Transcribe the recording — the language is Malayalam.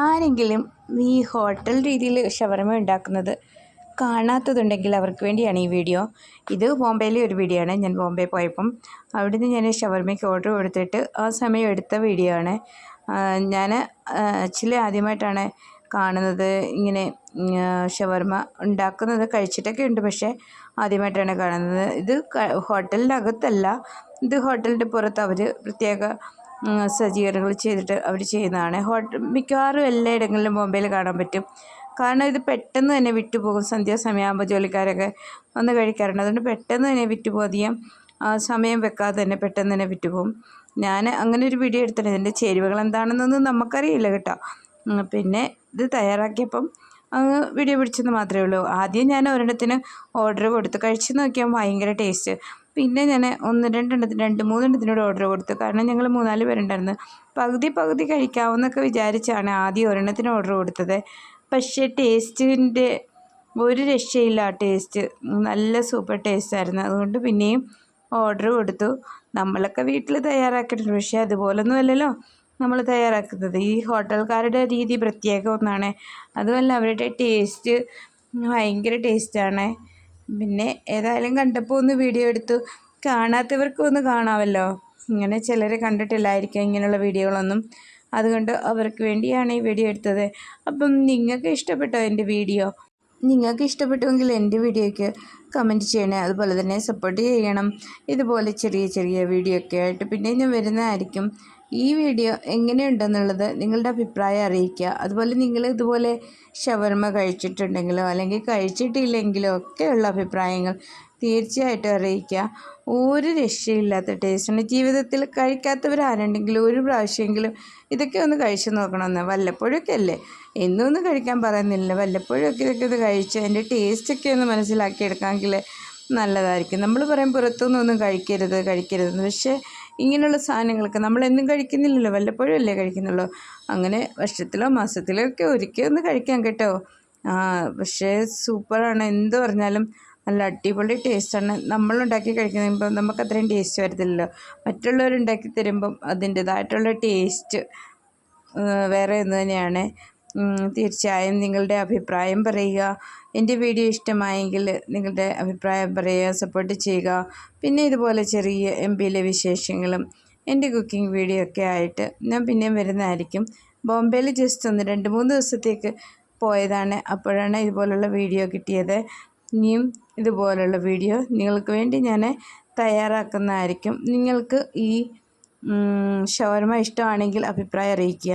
ആരെങ്കിലും ഈ ഹോട്ടൽ രീതിയിൽ ഷവർമ ഉണ്ടാക്കുന്നത് കാണാത്തതുണ്ടെങ്കിൽ അവർക്ക് വേണ്ടിയാണ് ഈ വീഡിയോ. ഇത് ബോംബെയിലെ ഒരു വീഡിയോ ആണ്. ഞാൻ ബോംബെ പോയപ്പം അവിടുന്ന് ഞാൻ ഷവർമയ്ക്ക് ഓർഡർ കൊടുത്തിട്ട് ആ സമയം എടുത്ത വീഡിയോ ആണ്. ഞാൻ ആക്ച്വലി ആദ്യമായിട്ടാണ് കാണുന്നത് ഇങ്ങനെ ഷവർമ ഉണ്ടാക്കുന്നത്. കഴിച്ചിട്ടൊക്കെ ഉണ്ട്, പക്ഷേ ആദ്യമായിട്ടാണ് കാണുന്നത്. ഇത് ഹോട്ടലിൻ്റെ അകത്തല്ല, ഇത് ഹോട്ടലിൻ്റെ പുറത്ത് അവർ പ്രത്യേക സജ്ജീകരണങ്ങൾ ചെയ്തിട്ട് അവർ ചെയ്യുന്നതാണ്. മിക്കവാറും എല്ലായിടങ്ങളിലും ബോംബെയിൽ കാണാൻ പറ്റും. കാരണം ഇത് പെട്ടെന്ന് തന്നെ വിറ്റുപോകും. സന്ധ്യാസമയമാകുമ്പോൾ ജോലിക്കാരൊക്കെ വന്ന് കഴിക്കാറുണ്ട്. അതുകൊണ്ട് പെട്ടെന്ന് തന്നെ വിറ്റുപോകും. അധികം സമയം വെക്കാതെ തന്നെ പെട്ടെന്ന് തന്നെ വിറ്റുപോകും. ഞാൻ അങ്ങനെ ഒരു വീഡിയോ എടുത്തിട്ടുണ്ട്. ഇതിൻ്റെ ചേരുവകൾ എന്താണെന്നൊന്നും നമുക്കറിയില്ല കേട്ടോ. പിന്നെ ഇത് തയ്യാറാക്കിയപ്പം വീഡിയോ പിടിച്ചെന്ന് മാത്രമേ ഉള്ളൂ. ആദ്യം ഞാൻ ഒരെണ്ണത്തിന് ഓർഡർ കൊടുത്തു. കഴിച്ച് നോക്കിയാൽ ഭയങ്കര ടേസ്റ്റ്. പിന്നെ ഞാൻ രണ്ട് മൂന്നെണ്ണത്തിനോട് ഓർഡർ കൊടുത്തു. കാരണം ഞങ്ങൾ 3-4 പേരുണ്ടായിരുന്നു. പകുതി കഴിക്കാവുന്നൊക്കെ വിചാരിച്ചാണ് ആദ്യം ഒരെണ്ണത്തിന് ഓർഡർ കൊടുത്തത്. പക്ഷേ ടേസ്റ്റിൻ്റെ ഒരു രക്ഷയില്ല. ടേസ്റ്റ് നല്ല സൂപ്പർ ടേസ്റ്റായിരുന്നു. അതുകൊണ്ട് പിന്നെയും ഓർഡർ കൊടുത്തു. നമ്മളൊക്കെ വീട്ടിൽ തയ്യാറാക്കിയിട്ടുണ്ട്, പക്ഷേ അതുപോലൊന്നും അല്ലല്ലോ നമ്മൾ തയ്യാറാക്കുന്നത്. ഈ ഹോട്ടൽക്കാരുടെ രീതി പ്രത്യേക ഒന്നാണ്. അതുമല്ല, അവരുടെ ടേസ്റ്റ് ഭയങ്കര ടേസ്റ്റാണ്. പിന്നെ ഏതായാലും കണ്ടപ്പോൾ ഒന്ന് വീഡിയോ എടുത്തു. കാണാത്തവർക്കും ഒന്ന് കാണാമല്ലോ. ഇങ്ങനെ ചിലർ കണ്ടിട്ടില്ലായിരിക്കും ഇങ്ങനെയുള്ള വീഡിയോകളൊന്നും. അതുകൊണ്ട് അവർക്ക് വേണ്ടിയാണ് ഈ വീഡിയോ എടുത്തത്. അപ്പം നിങ്ങൾക്ക് ഇഷ്ടപ്പെട്ടോ എൻ്റെ വീഡിയോ? നിങ്ങൾക്ക് ഇഷ്ടപ്പെട്ടുവെങ്കിൽ എൻ്റെ വീഡിയോയ്ക്ക് കമൻറ്റ് ചെയ്യണേ. അതുപോലെ തന്നെ സപ്പോർട്ട് ചെയ്യണം. ഇതുപോലെ ചെറിയ വീഡിയോ ഒക്കെ ആയിട്ട് പിന്നെ ഞാൻ വരുന്നതായിരിക്കും. ഈ വീഡിയോ എങ്ങനെയുണ്ടെന്നുള്ളത് നിങ്ങളുടെ അഭിപ്രായം അറിയിക്കുക. അതുപോലെ നിങ്ങൾ ഇതുപോലെ ഷവർമ കഴിച്ചിട്ടുണ്ടെങ്കിലോ അല്ലെങ്കിൽ കഴിച്ചിട്ടില്ലെങ്കിലോ ഒക്കെയുള്ള അഭിപ്രായങ്ങൾ തീർച്ചയായിട്ടും അറിയിക്കുക. ഒരു രക്ഷയില്ലാത്ത ടേസ്റ്റാണ്. ജീവിതത്തിൽ കഴിക്കാത്തവരാരുണ്ടെങ്കിലും ഒരു പ്രാവശ്യമെങ്കിലും ഇതൊക്കെ ഒന്ന് കഴിച്ച് നോക്കണമെന്ന്. വല്ലപ്പോഴൊക്കെ അല്ലേ, എന്നൊന്നും കഴിക്കാൻ പറയുന്നില്ല. വല്ലപ്പോഴൊക്കെ ഇതൊക്കെ ഒന്ന് കഴിച്ച് അതിൻ്റെ ടേസ്റ്റൊക്കെ ഒന്ന് മനസ്സിലാക്കിയെടുക്കാമെങ്കിൽ നല്ലതായിരിക്കും. നമ്മൾ പറയും പുറത്തുനിന്നൊന്നും കഴിക്കരുതെന്ന്. പക്ഷേ ഇങ്ങനെയുള്ള സാധനങ്ങളൊക്കെ നമ്മളെന്നും കഴിക്കുന്നില്ലല്ലോ, വല്ലപ്പോഴും അല്ലേ കഴിക്കുന്നുള്ളൂ. അങ്ങനെ വർഷത്തിലോ മാസത്തിലോ ഒക്കെ ഒരിക്കൽ ഒന്ന് കഴിക്കാം കേട്ടോ. പക്ഷേ സൂപ്പറാണ്. എന്ത് പറഞ്ഞാലും നല്ല അടിപൊളി ടേസ്റ്റാണ്. നമ്മളുണ്ടാക്കി കഴിക്കുമ്പോൾ നമുക്ക് അത്രയും ടേസ്റ്റ് വരത്തില്ലല്ലോ. മറ്റുള്ളവരുണ്ടാക്കി തരുമ്പം അതിൻ്റേതായിട്ടുള്ള ടേസ്റ്റ് വേറെ ഒന്ന് തന്നെയാണ്. തീർച്ചയായും നിങ്ങളുടെ അഭിപ്രായം പറയുക. എൻ്റെ വീഡിയോ ഇഷ്ടമായെങ്കിൽ നിങ്ങളുടെ അഭിപ്രായം പറയുക, സപ്പോർട്ട് ചെയ്യുക. പിന്നെ ഇതുപോലെ ചെറിയ MP-യിലെ വിശേഷങ്ങളും എൻ്റെ കുക്കിംഗ് വീഡിയോ ഒക്കെ ആയിട്ട് ഞാൻ പിന്നെയും വരുന്നതായിരിക്കും. ബോംബെയിൽ ജസ്റ്റ് 2-3 ദിവസത്തേക്ക് പോയതാണ്. അപ്പോഴാണ് ഇതുപോലുള്ള വീഡിയോ കിട്ടിയത്. ഇനിയും ഇതുപോലുള്ള വീഡിയോ നിങ്ങൾക്ക് വേണ്ടി ഞാൻ തയ്യാറാക്കുന്നതായിരിക്കും. നിങ്ങൾക്ക് ഈ ഷവർമ ഇഷ്ടമാണെങ്കിൽ അഭിപ്രായം അറിയിക്കുക.